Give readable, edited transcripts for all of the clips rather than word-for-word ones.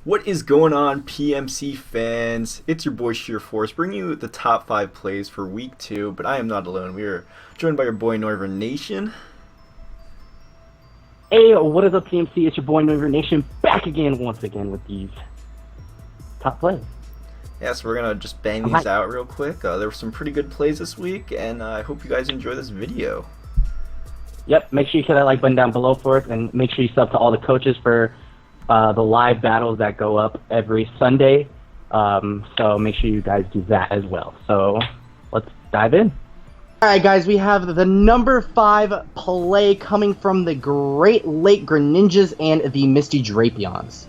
What is going on, PMC fans? It's your boy Sheer Force, bringing you the top 5 plays for week 2, but I am not alone. We are joined by your boy Noivernnation. Hey, what is up, PMC? It's your boy Noivernnation, back again once again with these top plays. Yeah, so we're going to just bang these out real quick. There were some pretty good plays this week, and I hope you guys enjoy this video. Yep, make sure you hit that like button down below for us, and make sure you sub to all the coaches for the live battles that go up every Sunday. So make sure you guys do that as well. So let's dive in. All right, guys, we have the number 5 play coming from the Great Lake Greninjas and the Misty Drapions.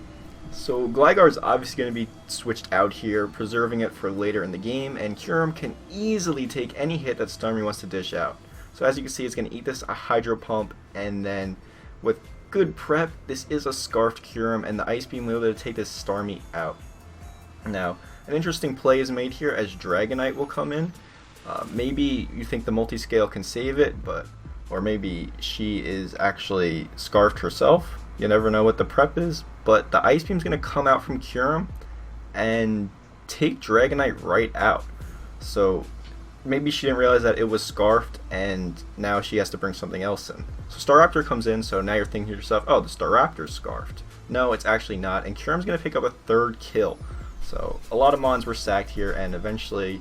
So Gligar is obviously going to be switched out here, preserving it for later in the game, and Kyurem can easily take any hit that Starmie wants to dish out. So as you can see, it's going to eat this a Hydro Pump, and then with good prep, this is a Scarfed Kyurem, and the Ice Beam will be able to take this Starmie out. Now, an interesting play is made here as Dragonite will come in. Maybe you think the Multiscale can save it, or maybe she is actually Scarfed herself. You never know what the prep is, but the Ice Beam's going to come out from Kyurem and take Dragonite right out. So maybe she didn't realize that it was Scarfed, and now she has to bring something else in. So Staraptor comes in, so now you're thinking to yourself, oh, the Staraptor's Scarfed. No, it's actually not, and Kyurem's going to pick up a 3rd kill. So a lot of Mons were sacked here, and eventually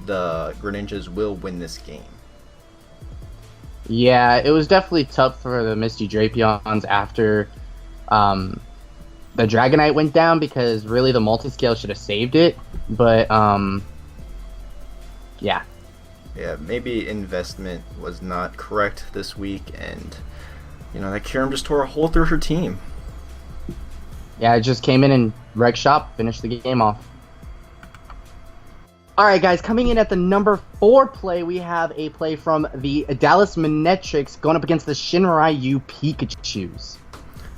the Greninjas will win this game. Yeah, it was definitely tough for the Misty Drapions after the Dragonite went down, because really the Multiscale should have saved it, but yeah. Yeah, maybe investment was not correct this week, and that Kyurem just tore a hole through her team. Yeah, it just came in and wrecked shop, finished the game off. Alright guys, coming in at the number 4 play, we have a play from the Dallas Manetrix going up against the Shinryu Pikachus.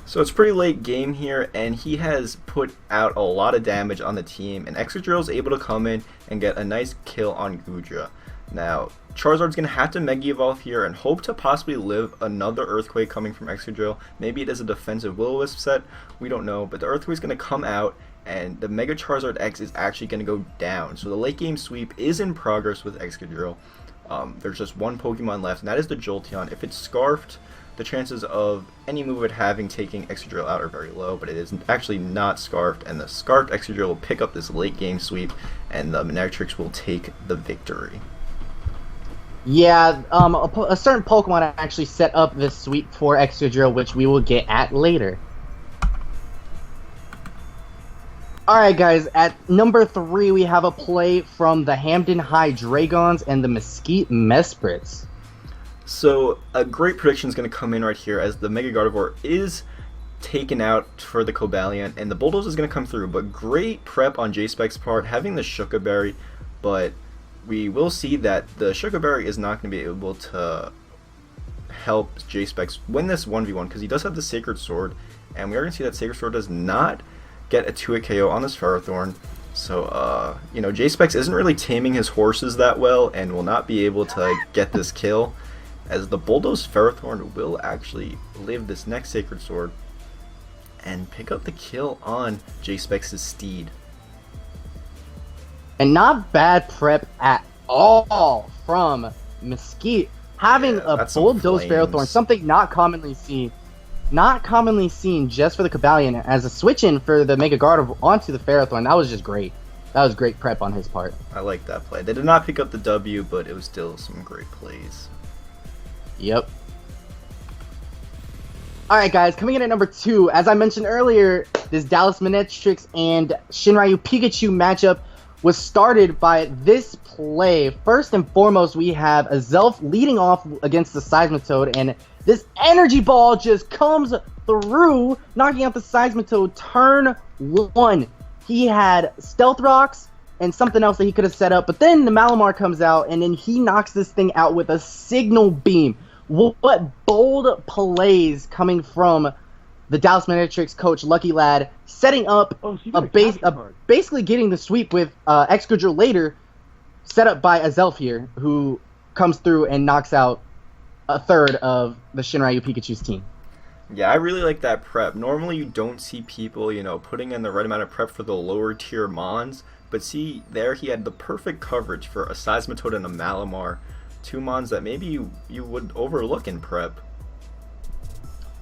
So it's pretty late game here, and he has put out a lot of damage on the team, and Excadrill is able to come in and get a nice kill on Goodra. Now, Charizard's going to have to Mega Evolve here and hope to possibly live another Earthquake coming from Excadrill. Maybe it is a defensive Will-O-Wisp set, we don't know, but the Earthquake's going to come out, and the Mega Charizard X is actually going to go down. So the late game sweep is in progress with Excadrill. There's just one Pokemon left, and that is the Jolteon. If it's Scarfed, the chances of any move it having taking Excadrill out are very low, but it is actually not Scarfed, and the Scarfed Excadrill will pick up this late game sweep, and the Manetrix will take the victory. Yeah, a certain Pokemon actually set up this sweep for Excadrill, which we will get at later. Alright guys, at number 3 we have a play from the Hamden High Dragons and the Mesquite Mesprits. So a great prediction is going to come in right here as the Mega Gardevoir is taken out for the Cobalion, and the Bulldoze is going to come through, but great prep on J-Spec's part, having the Shuca Berry, but we will see that the Shuca Berry is not going to be able to help J-Specs win this 1v1, because he does have the Sacred Sword, and we are going to see that Sacred Sword does not get a 2-hit KO on this Ferrothorn. So, J-Specs isn't really taming his horses that well and will not be able to get this kill, as the Bulldoze Ferrothorn will actually live this next Sacred Sword and pick up the kill on J-Specs' steed. And not bad prep at all from Mesquite, having a Bulldoze Ferrothorn, something not commonly seen. Not commonly seen just for the Cobalion, as a switch-in for the Mega Gardevoir onto the Ferrothorn. That was just great. That was great prep on his part. I like that play. They did not pick up the W, but it was still some great plays. Yep. Alright guys, coming in at number 2, as I mentioned earlier, this Dallas Manetrix and Shinryu Pikachu matchup was started by this play. First and foremost, we have a Zelf leading off against the Seismitoad, and this Energy Ball just comes through, knocking out the Seismitoad turn 1. He had Stealth Rocks and something else that he could have set up, but then the Malamar comes out, and then he knocks this thing out with a Signal Beam. What bold plays coming from the Dallas Manetrix coach, Lucky Lad, setting up basically getting the sweep with Excadrill later, set up by a Zelf here, who comes through and knocks out a third of the Shinryu Pikachu's team. Yeah, I really like that prep. Normally you don't see people, putting in the right amount of prep for the lower tier Mons, but see, there he had the perfect coverage for a Seismitoad and a Malamar, two Mons that maybe you would overlook in prep.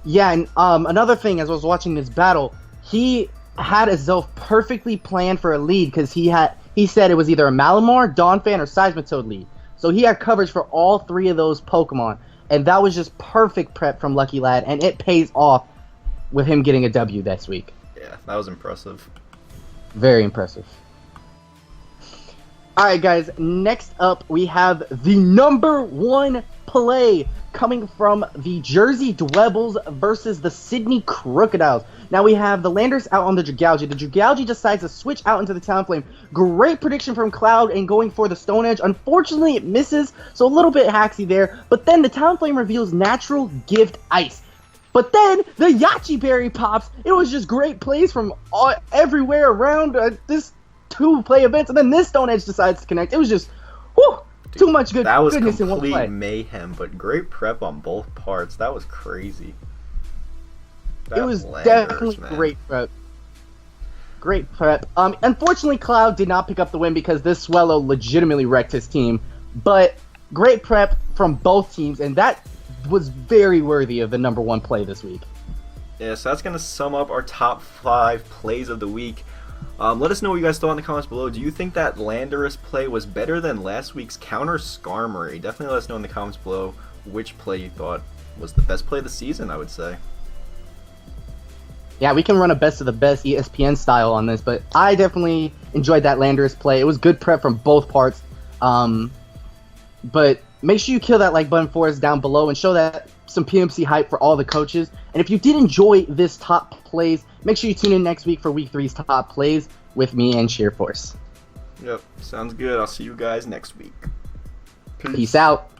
Yeah, and another thing, as I was watching this battle, he had himself perfectly planned for a lead because he said it was either a Malamar, Donphan, or Seismitoad lead. So he had coverage for all three of those Pokemon, and that was just perfect prep from Lucky Lad, and it pays off with him getting a W this week. Yeah, that was impressive. Very impressive. Alright guys, next up we have the number 1 play coming from the Jersey Dwebbles versus the Sydney Crocodiles. Now we have the Landers out on the Dragalge. The Dragalge decides to switch out into the Talonflame. Great prediction from Cloud and going for the Stone Edge. Unfortunately it misses, so a little bit hacksy there. But then the Talonflame reveals Natural Gift Ice. But then the Yachi Berry pops. It was just great plays from everywhere around this 2-play events, and then this Stone Edge decides to connect. It was just, whew, too much that was goodness in one complete play. mayhem, but great prep on both parts. That was crazy. It was definitely great prep. Great prep. Unfortunately, Cloud did not pick up the win because this Swallow legitimately wrecked his team. But great prep from both teams, and that was very worthy of the number 1 play this week. Yeah, so that's going to sum up our top 5 plays of the week. Let us know what you guys thought in the comments below. Do you think that Landorus play was better than last week's counter Skarmory? Definitely let us know in the comments below which play you thought was the best play of the season, I would say. Yeah, we can run a best of the best ESPN style on this, but I definitely enjoyed that Landorus play. It was good prep from both parts. But make sure you kill that like button for us down below and show that some PMC hype for all the coaches. And if you did enjoy this top plays, make sure you tune in next week for week 3's top plays with me and Sheerforce. Yep, sounds good. I'll see you guys next week. Peace out.